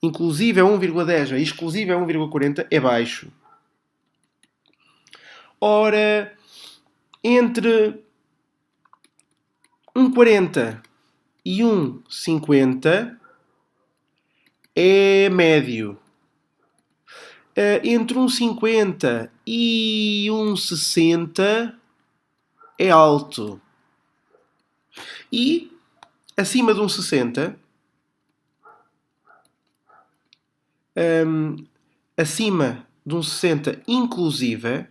inclusive é 1,10, exclusive é 1,40, é baixo. Ora, entre 1,40 e 1,50 é médio. Entre 1,50 e 1,60 é alto. E acima de 1,60, acima de 1,60 inclusive,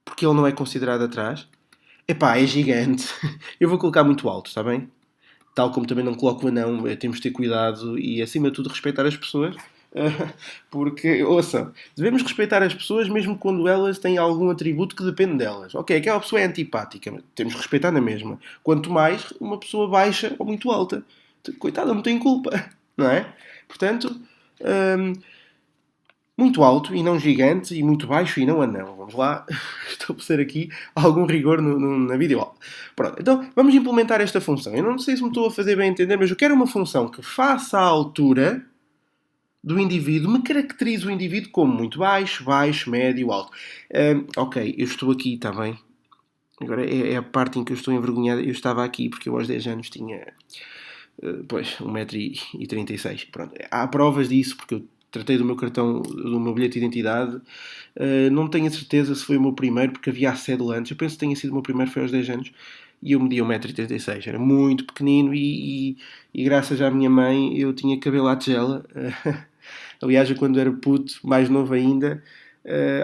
porque ele não é considerado atrás, epá, é gigante. Eu vou colocar muito alto, está bem? Tal como também não coloco o anão, temos de ter cuidado e, acima de tudo, respeitar as pessoas. Porque, ouçam, devemos respeitar as pessoas mesmo quando elas têm algum atributo que depende delas. Ok, aquela pessoa é antipática, mas temos que respeitar na mesma. Quanto mais uma pessoa baixa ou muito alta. Coitada, não tem culpa, não é? Portanto, muito alto e não gigante, e muito baixo e não anão. Vamos lá, estou a perceber aqui algum rigor na videoaula. Pronto, então vamos implementar esta função. Eu não sei se me estou a fazer bem entender, mas eu quero uma função que faça a altura do indivíduo, me caracterize o indivíduo como muito baixo, baixo, médio, alto. Ok, eu estou aqui, está bem? Agora é a parte em que eu estou envergonhado. Eu estava aqui porque eu aos 10 anos tinha, pois, 1,36m. Pronto, há provas disso, porque eu tratei do meu cartão, do meu bilhete de identidade. Não tenho a certeza se foi o meu primeiro, porque havia a cédula antes. Eu penso que tenha sido o meu primeiro, foi aos 10 anos. E eu media 1,36m. Era muito pequenino e graças à minha mãe eu tinha cabelo à tigela. Aliás, eu quando era puto, mais novo ainda,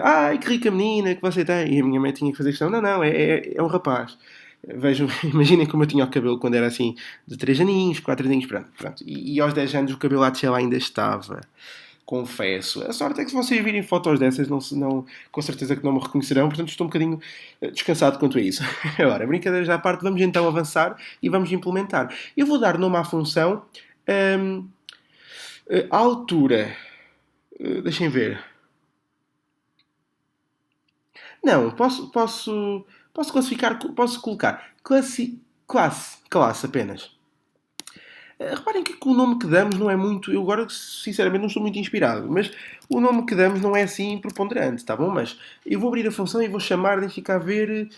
ai que rica menina que você tem. E a minha mãe tinha que fazer questão: não, é um rapaz. Vejam, imaginem como eu tinha o cabelo quando era assim, de 3 aninhos, 4 aninhos, pronto. E aos 10 anos o cabelo à tigela ainda estava. Confesso. A sorte é que se vocês virem fotos dessas, não, com certeza que não me reconhecerão, portanto estou um bocadinho descansado quanto a isso. Agora, brincadeiras à parte, vamos então avançar e vamos implementar. Eu vou dar nome à função altura. Deixem ver. Não, posso classificar, posso colocar classe apenas. Reparem que o nome que damos não é muito. Eu agora, sinceramente, não estou muito inspirado, mas o nome que damos não é assim preponderante, tá bom? Mas eu vou abrir a função e vou chamar, deixem cá ver.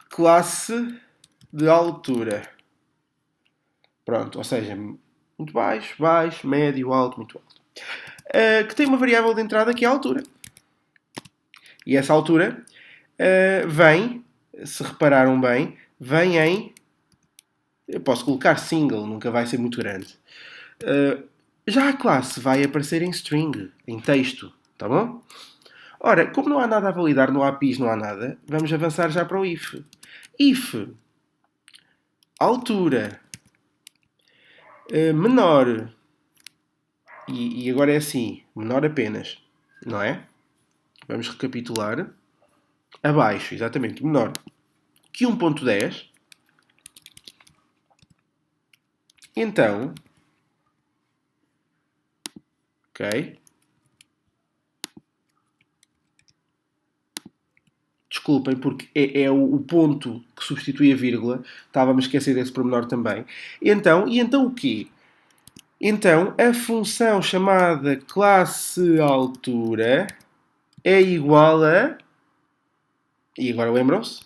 Classe de altura. Pronto, ou seja, muito baixo, baixo, médio, alto, muito alto. Que tem uma variável de entrada que é a altura. E essa altura vem, se repararam bem, vem em. Eu posso colocar single, nunca vai ser muito grande. Já a classe vai aparecer em string, em texto, tá bom? Ora, como não há nada a validar, não há PIs, não há nada, vamos avançar já para o if. If altura menor, e agora é assim, menor apenas, não é? Vamos recapitular. Abaixo, exatamente, menor que 1.10, então, ok, desculpem, porque é o ponto que substitui a vírgula, estava-me a esquecer desse pormenor também. E então o quê? Então, a função chamada classe altura é igual a... E agora lembram-se?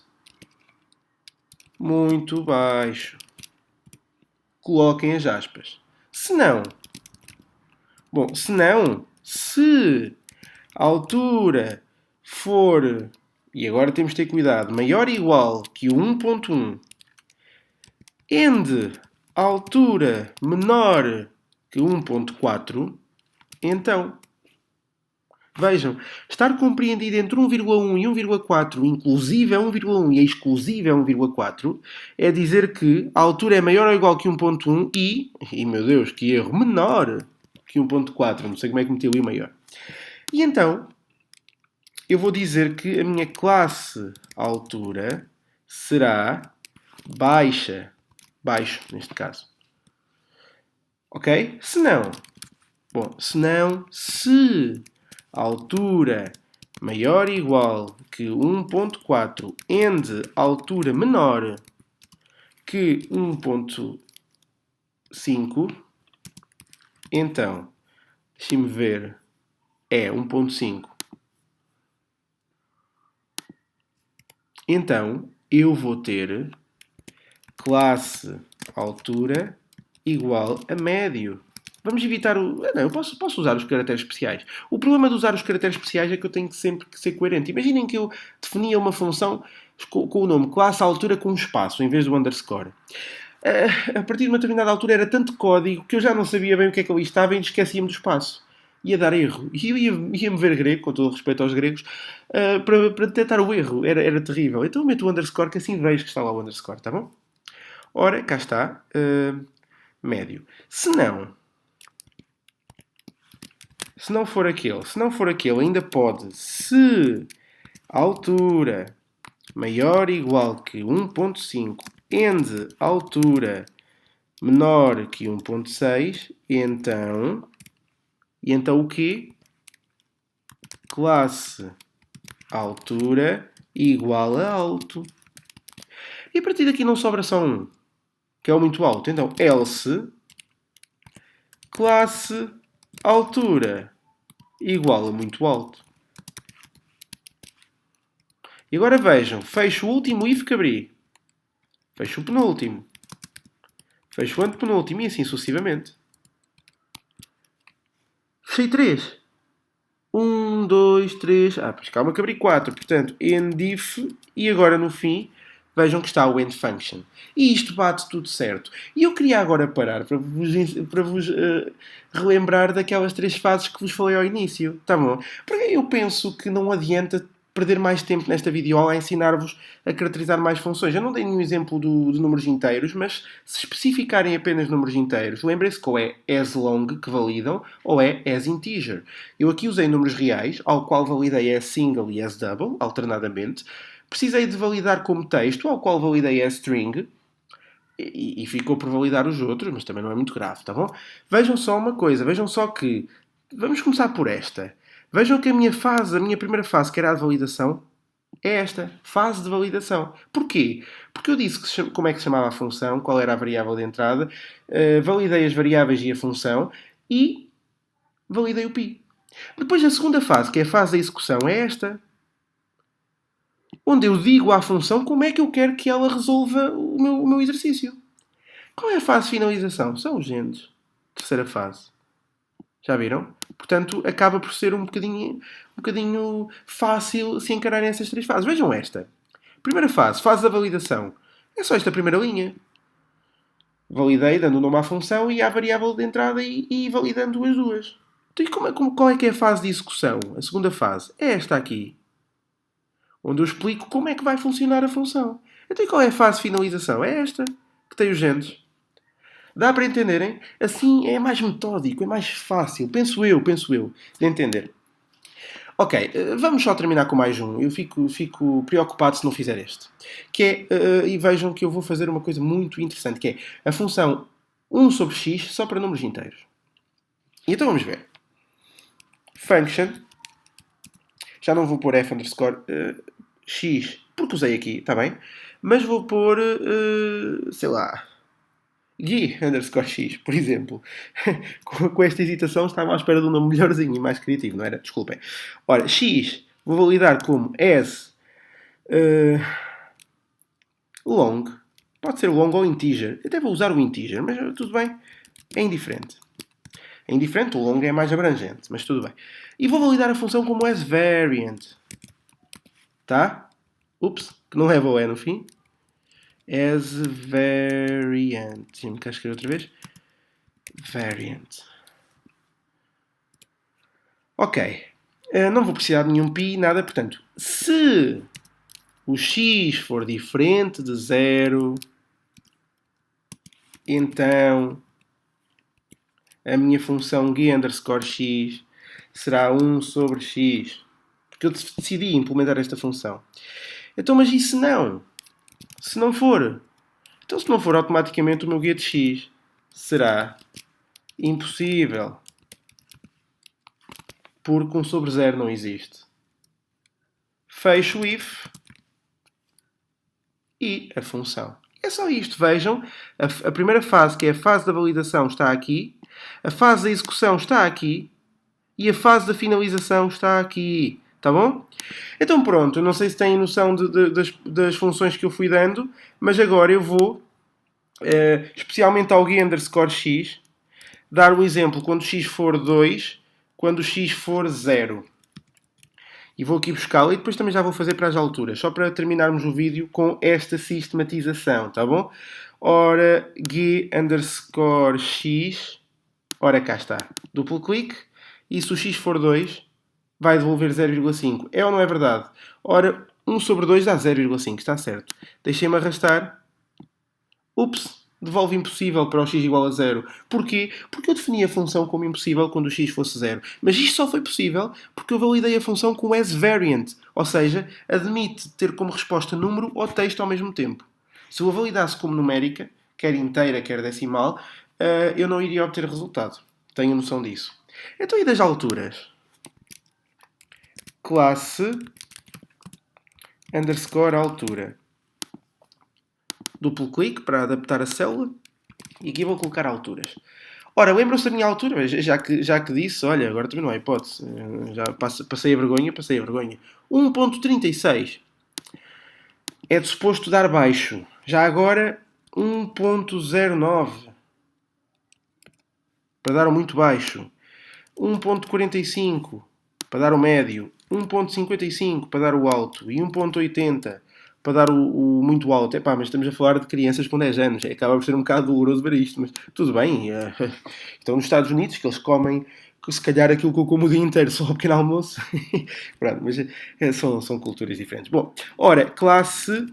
Muito baixo. Coloquem as aspas. Se não... Bom, se a altura for... E agora temos de ter cuidado. Maior ou igual que o 1.1 and a altura menor que 1.4, então... Vejam, estar compreendido entre 1,1 e 1,4, inclusive é 1,1 e exclusive é 1,4, é dizer que a altura é maior ou igual que 1,1 e meu Deus, que erro, menor que 1,4. Não sei como é que meti ali maior. E então, eu vou dizer que a minha classe altura será baixa. Baixo, neste caso. Ok? Se não, se a altura maior ou igual que 1.4 and a altura menor que 1.5, então, deixe-me ver, é 1.5. Então, eu vou ter classe altura igual a médio. Vamos evitar o... Não, eu posso usar os caracteres especiais. O problema de usar os caracteres especiais é que eu tenho que sempre ser coerente. Imaginem que eu definia uma função com o nome classe altura com um espaço, em vez do underscore. A partir de uma determinada altura era tanto código que eu já não sabia bem o que é que ali estava e esquecia-me do espaço. Ia dar erro. E eu ia-me ver grego, com todo o respeito aos gregos, para detectar o erro. Era terrível. Então eu meto o underscore, que assim vejo que está lá o underscore, tá bom? Ora, cá está. Médio. Se não for aquele, ainda pode, se a altura maior ou igual que 1.5 and a altura menor que 1.6, então o quê? Classe altura igual a alto. E a partir daqui não sobra só um, que é o muito alto. Então, else classe altura igual a muito alto. E agora vejam, fecho o último if que abri. Fecho o penúltimo. Fecho o antepenúltimo e assim sucessivamente. Fechei 3. 1, 2, 3. Pois calma que abri 4. Portanto, end if. E agora no fim, vejam que está o end function. E isto bate tudo certo. E eu queria agora parar para vos relembrar daquelas 3 fases que vos falei ao início. Tá bom? Porque eu penso que não adianta perder mais tempo nesta videoaula a ensinar-vos a caracterizar mais funções. Eu não dei nenhum exemplo de números inteiros, mas se especificarem apenas números inteiros, lembrem-se que ou é as long que validam ou é as integer. Eu aqui usei números reais, ao qual validei as single e as double, alternadamente. Precisei de validar como texto, ao qual validei as string, e ficou por validar os outros, mas também não é muito grave, tá bom? Vejam só uma coisa, vejam só que... Vamos começar por esta. Vejam que a minha primeira fase, que era a de validação, é esta, fase de validação. Porquê? Porque eu disse como é que se chamava a função, qual era a variável de entrada, validei as variáveis e a função e validei o pi. Depois a segunda fase, que é a fase da execução, é esta. Onde eu digo à função como é que eu quero que ela resolva o meu exercício. Qual é a fase de finalização? São os genes. Terceira fase. Já viram? Portanto, acaba por ser um bocadinho fácil se encararem essas 3 fases. Vejam esta. Primeira fase, fase da validação. É só esta primeira linha. Validei dando o nome à função e à variável de entrada e validando as duas. Então, e qual é que é a fase de execução? A segunda fase é esta aqui, onde eu explico como é que vai funcionar a função. Então, e qual é a fase de finalização? É esta, que tem os genes. Dá para entenderem? Assim é mais metódico, é mais fácil, penso eu, de entender. Ok, vamos só terminar com mais um. Eu fico preocupado se não fizer este. Que é, e vejam que eu vou fazer uma coisa muito interessante, que é a função 1 sobre x só para números inteiros. Então vamos ver. Function, já não vou pôr f underscore x, porque usei aqui, está bem? Mas vou pôr, sei lá, Gui underscore x, por exemplo. Com esta hesitação estava à espera de um nome melhorzinho e mais criativo, não era? Desculpem. Ora, x vou validar como as long. Pode ser long ou integer. Eu até vou usar o integer, mas tudo bem. É indiferente. É indiferente, o long é mais abrangente, mas tudo bem. E vou validar a função como as variant. Tá? Ups, que não leva o E no fim. As variant. Deixa-me cá escrever outra vez. Variant. Ok. Não vou precisar de nenhum pi, nada. Portanto, se o x for diferente de 0, então a minha função g underscore x será 1 sobre x. Porque eu decidi implementar esta função. Então, mas e se não? Se não for? Então, se não for, automaticamente o meu g de x será impossível. Porque 1 sobre 0 não existe. Fecho o if e a função. É só isto. Vejam, a primeira fase, que é a fase da validação, está aqui. A fase da execução está aqui. E a fase da finalização está aqui. Tá bom? Então pronto, não sei se têm noção das funções que eu fui dando, mas agora eu vou, especialmente ao g underscore x, dar um exemplo quando x for 2, quando x for 0. E vou aqui buscá-lo e depois também já vou fazer para as alturas, só para terminarmos o vídeo com esta sistematização, tá bom? Ora, g underscore x, ora cá está, duplo clique, e se o x for 2, vai devolver 0,5. É ou não é verdade? Ora, 1 sobre 2 dá 0,5, está certo. Deixem-me arrastar. Ups, devolve impossível para o x igual a 0. Porquê? Porque eu defini a função como impossível quando o x fosse 0. Mas isto só foi possível porque eu validei a função com as variant, ou seja, admite ter como resposta número ou texto ao mesmo tempo. Se eu a validasse como numérica, quer inteira, quer decimal, eu não iria obter resultado. Tenho noção disso. Então, e das alturas? Classe underscore altura. Duplo clique para adaptar a célula. E aqui vou colocar alturas. Ora, lembram-se da minha altura? Já que disse, olha, agora também não há hipótese. Já passei a vergonha. 1.36. É de suposto dar baixo. Já agora, 1.09. Para dar o muito baixo. 1.45. Para dar o médio. 1.55 para dar o alto. E 1.80 para dar o muito alto. Epá, mas estamos a falar de crianças com 10 anos. Acaba por ser um bocado doloroso ver isto, mas tudo bem. Estão nos Estados Unidos, que eles comem, se calhar, aquilo que eu como o dia inteiro, só ao pequeno almoço. Pronto, mas são culturas diferentes. Bom, ora, classe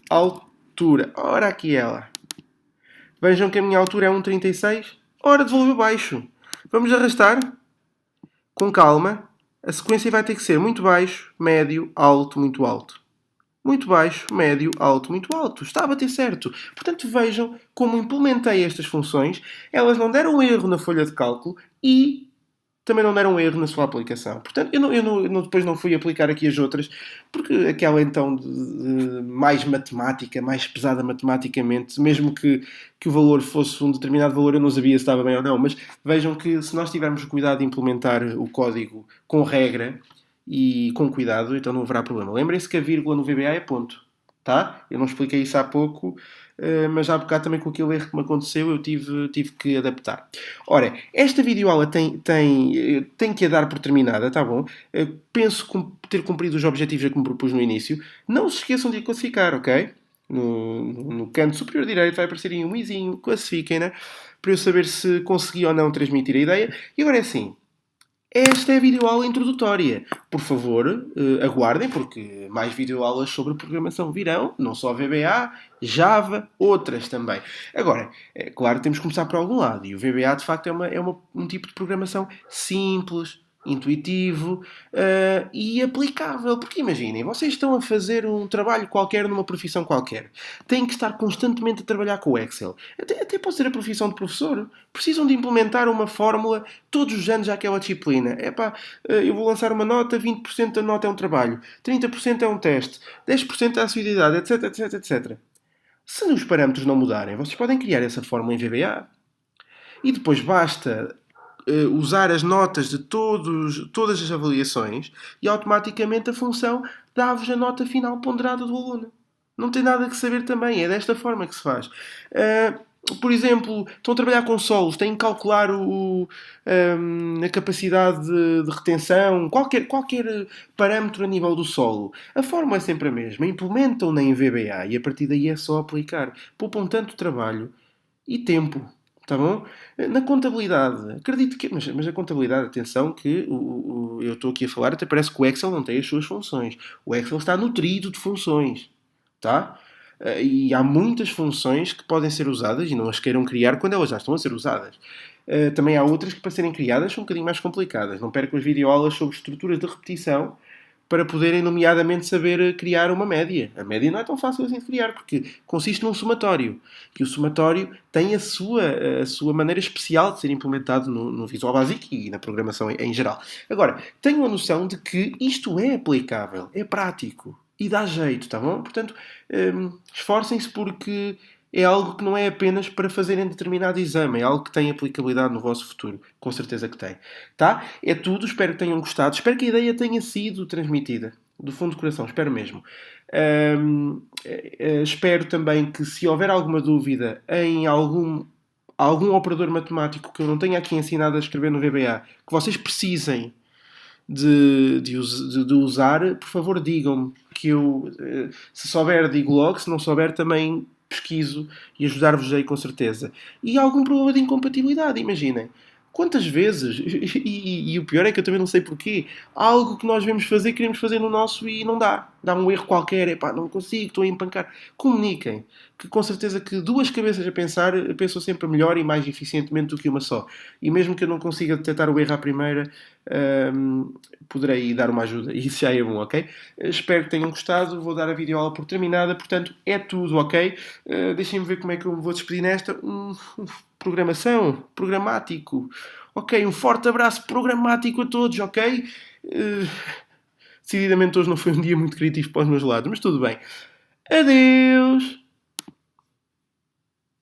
altura. Ora, aqui ela. Vejam que a minha altura é 1.36. Ora, devolveu baixo. Vamos arrastar. Com calma. A sequência vai ter que ser muito baixo, médio, alto, muito alto. Muito baixo, médio, alto, muito alto. Está a bater certo. Portanto, vejam como implementei estas funções. Elas não deram erro na folha de cálculo e também não deram erro na sua aplicação. Portanto, eu depois não fui aplicar aqui as outras, porque aquela então de mais matemática, mais pesada matematicamente, mesmo que o valor fosse um determinado valor, eu não sabia se estava bem ou não. Mas vejam que se nós tivermos o cuidado de implementar o código com regra, e com cuidado, então não haverá problema. Lembrem-se que a vírgula no VBA é ponto, tá? Eu não expliquei isso há pouco, mas há bocado também com aquele erro que me aconteceu eu tive que adaptar. Ora, esta videoaula tem que a dar por terminada, tá bom? Penso ter cumprido os objetivos a que me propus no início. Não se esqueçam de a classificar, ok? No canto superior direito vai aparecer aí um izinho, classifiquem-na. para eu saber se consegui ou não transmitir a ideia. E agora é assim. Esta é a videoaula introdutória. Por favor, aguardem, porque mais videoaulas sobre programação virão, não só VBA, Java, outras também. Agora, é claro que temos que começar por algum lado, e o VBA de facto é um tipo de programação simples, intuitivo e aplicável. Porque imaginem, vocês estão a fazer um trabalho qualquer numa profissão qualquer. Têm que estar constantemente a trabalhar com o Excel. Até pode ser a profissão de professor. Precisam de implementar uma fórmula todos os anos àquela disciplina. Eu vou lançar uma nota, 20% da nota é um trabalho, 30% é um teste, 10% é a assiduidade, etc, etc, etc. Se os parâmetros não mudarem, vocês podem criar essa fórmula em VBA. E depois basta usar as notas de todas as avaliações e automaticamente a função dá-vos a nota final ponderada do aluno. Não tem nada que saber também, é desta forma que se faz. Por exemplo, estão a trabalhar com solos, têm que calcular a capacidade de retenção, qualquer parâmetro a nível do solo. A fórmula é sempre a mesma, implementam-na em VBA e a partir daí é só aplicar. Poupam tanto trabalho e tempo. Tá bom? Na contabilidade, acredito que. Mas a contabilidade, atenção, que eu estou aqui a falar, até parece que o Excel não tem as suas funções. O Excel está nutrido de funções. Tá? E há muitas funções que podem ser usadas e não as queiram criar quando elas já estão a ser usadas. Também há outras que, para serem criadas, são um bocadinho mais complicadas. Não percam as videoaulas sobre estruturas de repetição para poderem, nomeadamente, saber criar uma média. A média não é tão fácil assim de criar, porque consiste num somatório. E o somatório tem a sua maneira especial de ser implementado no Visual Basic e na programação em geral. Agora, tenham a noção de que isto é aplicável, é prático e dá jeito, tá bom? Portanto, esforcem-se porque é algo que não é apenas para fazerem determinado exame, é algo que tem aplicabilidade no vosso futuro. Com certeza que tem. Tá? É tudo, espero que tenham gostado. Espero que a ideia tenha sido transmitida. Do fundo do coração, espero mesmo. Espero também que, se houver alguma dúvida em algum operador matemático que eu não tenha aqui ensinado a escrever no VBA, que vocês precisem de usar, por favor digam-me, que eu, se souber, digo logo, se não souber também pesquiso e ajudar-vos aí com certeza. E há algum problema de incompatibilidade, imaginem. Quantas vezes, e o pior é que eu também não sei porquê, há algo que nós vemos fazer, queremos fazer no nosso e não dá. Dá um erro qualquer, não consigo, estou a empancar. Comuniquem, que com certeza que duas cabeças a pensar pensam sempre melhor e mais eficientemente do que uma só. E mesmo que eu não consiga detectar o erro à primeira, poderei dar uma ajuda. E isso já é bom, ok? Espero que tenham gostado. Vou dar a videoaula por terminada. Portanto, é tudo, ok? Deixem-me ver como é que eu me vou despedir nesta. Programação, programático. Ok, um forte abraço programático a todos, ok? Decididamente hoje não foi um dia muito criativo para os meus lados, mas tudo bem. Adeus!